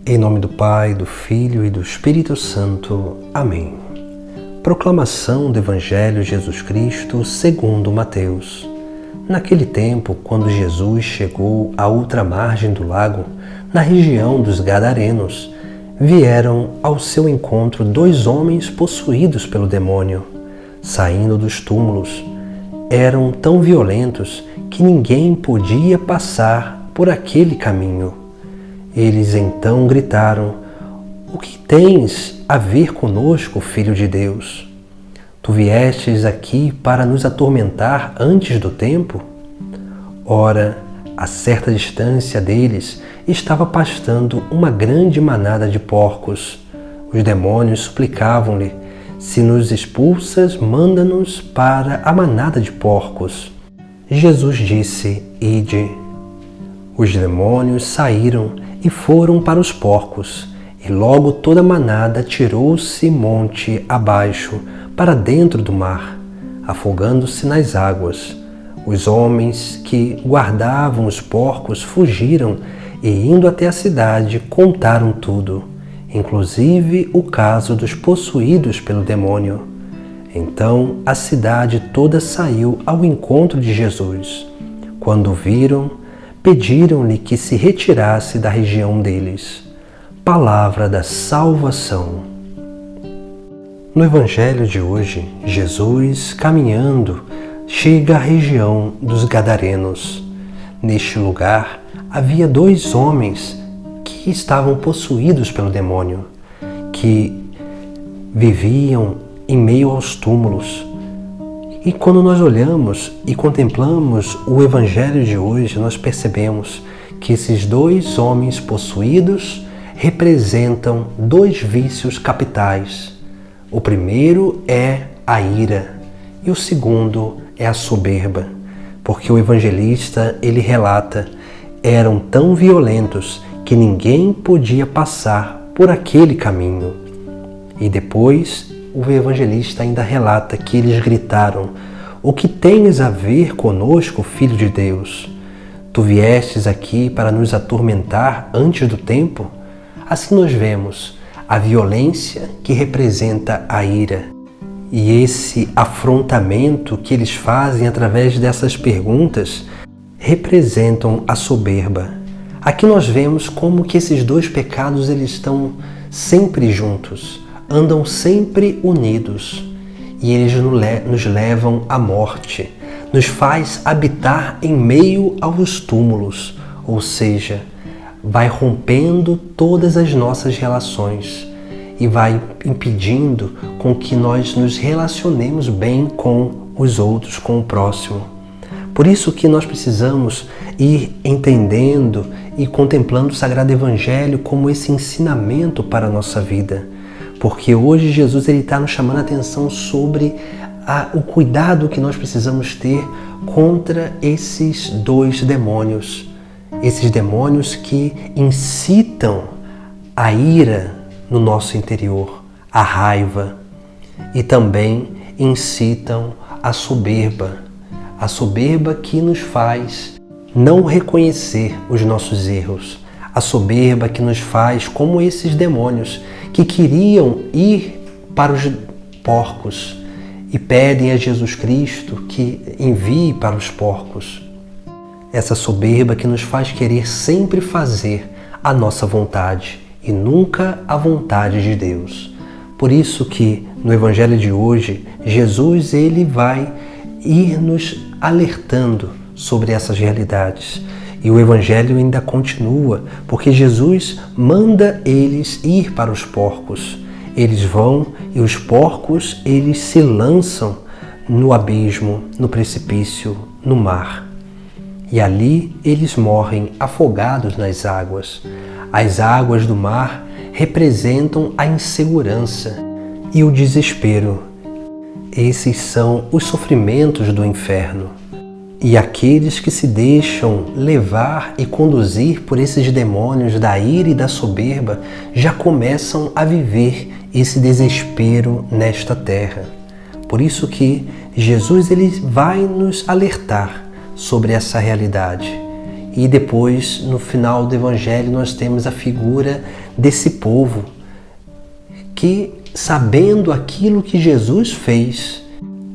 Em nome do Pai, do Filho e do Espírito Santo. Amém. Proclamação do Evangelho de Jesus Cristo segundo Mateus. Naquele tempo, quando Jesus chegou à outra margem do lago, na região dos Gadarenos, vieram ao seu encontro 2 homens possuídos pelo demônio. Saindo dos túmulos, eram tão violentos que ninguém podia passar por aquele caminho. Eles então gritaram: "O que tens a ver conosco, Filho de Deus? Tu viestes aqui para nos atormentar antes do tempo?" Ora, a certa distância deles estava pastando uma grande manada de porcos. Os demônios suplicavam-lhe: "Se nos expulsas, manda-nos para a manada de porcos." Jesus disse: "Ide." Os demônios saíram e foram para os porcos, e logo toda a manada tirou-se monte abaixo para dentro do mar, afogando-se nas águas. Os homens que guardavam os porcos fugiram e, indo até a cidade, contaram tudo, inclusive o caso dos possuídos pelo demônio. Então a cidade toda saiu ao encontro de Jesus. Quando o viram, pediram-lhe que se retirasse da região deles. Palavra da salvação. No Evangelho de hoje, Jesus, caminhando, chega à região dos Gadarenos. Neste lugar, havia 2 homens que estavam possuídos pelo demônio, que viviam em meio aos túmulos. E quando nós olhamos e contemplamos o Evangelho de hoje, nós percebemos que esses 2 homens possuídos representam 2 vícios capitais. O primeiro é a ira e o segundo é a soberba, porque o evangelista ele relata: eram tão violentos que ninguém podia passar por aquele caminho. E depois o evangelista ainda relata que eles gritaram: "O que tens a ver conosco, Filho de Deus? Tu viestes aqui para nos atormentar antes do tempo?" Assim nós vemos a violência que representa a ira. E esse afrontamento que eles fazem através dessas perguntas representam a soberba. Aqui nós vemos como que esses 2 pecados eles estão sempre juntos, andam sempre unidos, e eles nos levam à morte, nos faz habitar em meio aos túmulos, ou seja, vai rompendo todas as nossas relações e vai impedindo com que nós nos relacionemos bem com os outros, com o próximo. Por isso que nós precisamos ir entendendo e contemplando o Sagrado Evangelho como esse ensinamento para a nossa vida. Porque hoje Jesus está nos chamando a atenção sobre o cuidado que nós precisamos ter contra esses 2 demônios. Esses demônios que incitam a ira no nosso interior, a raiva, e também incitam a soberba que nos faz não reconhecer os nossos erros, a soberba que nos faz como esses demônios que queriam ir para os porcos e pedem a Jesus Cristo que envie para os porcos. Essa soberba que nos faz querer sempre fazer a nossa vontade e nunca a vontade de Deus. Por isso que no Evangelho de hoje, Jesus ele vai ir nos alertando sobre essas realidades. E o Evangelho ainda continua, porque Jesus manda eles ir para os porcos. Eles vão e os porcos eles se lançam no abismo, no precipício, no mar. E ali eles morrem afogados nas águas. As águas do mar representam a insegurança e o desespero. Esses são os sofrimentos do inferno. E aqueles que se deixam levar e conduzir por esses demônios da ira e da soberba já começam a viver esse desespero nesta terra. Por isso que Jesus ele vai nos alertar sobre essa realidade E depois, no final do Evangelho, nós temos a figura desse povo que, sabendo aquilo que Jesus fez,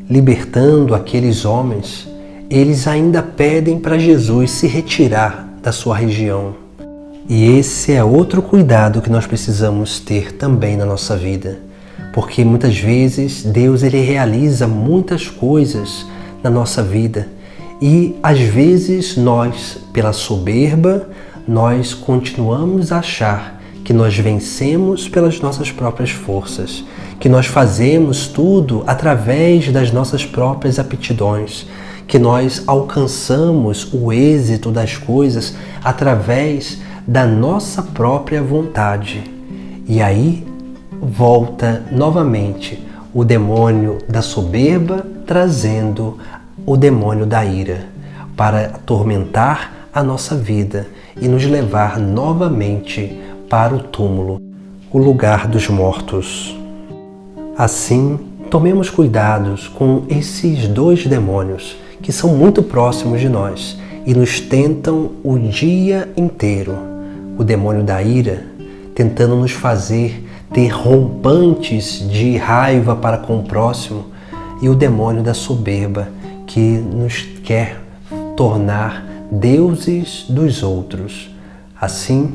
libertando aqueles homens, eles ainda pedem para Jesus se retirar da sua região. E esse é outro cuidado que nós precisamos ter também na nossa vida. Porque muitas vezes Deus ele realiza muitas coisas na nossa vida e às vezes nós, pela soberba, nós continuamos a achar que nós vencemos pelas nossas próprias forças, que nós fazemos tudo através das nossas próprias aptidões, que nós alcançamos o êxito das coisas através da nossa própria vontade. E aí volta novamente o demônio da soberba trazendo o demônio da ira para atormentar a nossa vida e nos levar novamente para o túmulo, o lugar dos mortos. Assim, tomemos cuidados com esses dois demônios que são muito próximos de nós e nos tentam o dia inteiro. O demônio da ira, tentando nos fazer ter rompantes de raiva para com o próximo, e o demônio da soberba, que nos quer tornar deuses dos outros. Assim,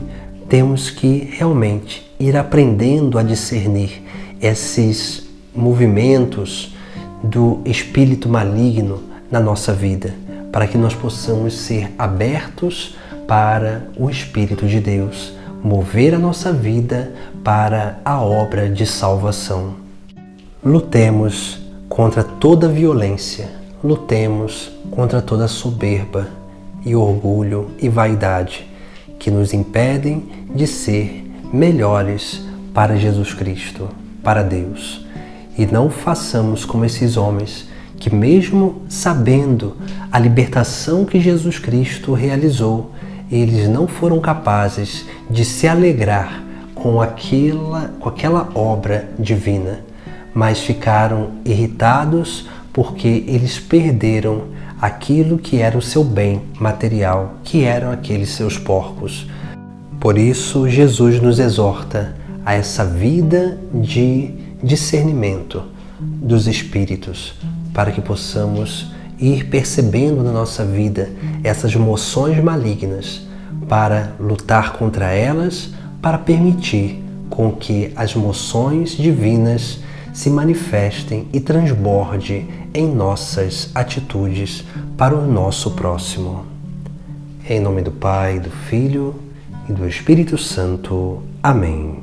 temos que realmente ir aprendendo a discernir esses movimentos do espírito maligno na nossa vida, para que nós possamos ser abertos para o Espírito de Deus, mover a nossa vida para a obra de salvação. Lutemos contra toda violência, lutemos contra toda soberba e orgulho e vaidade que nos impedem de ser melhores para Jesus Cristo, para Deus. E não façamos como esses homens que, mesmo sabendo a libertação que Jesus Cristo realizou, eles não foram capazes de se alegrar com aquela obra divina, mas ficaram irritados porque eles perderam aquilo que era o seu bem material, que eram aqueles seus porcos. Por isso, Jesus nos exorta a essa vida de discernimento dos espíritos, para que possamos ir percebendo na nossa vida essas moções malignas, para lutar contra elas, para permitir com que as moções divinas se manifestem e transbordem em nossas atitudes para o nosso próximo. Em nome do Pai, do Filho e do Espírito Santo. Amém.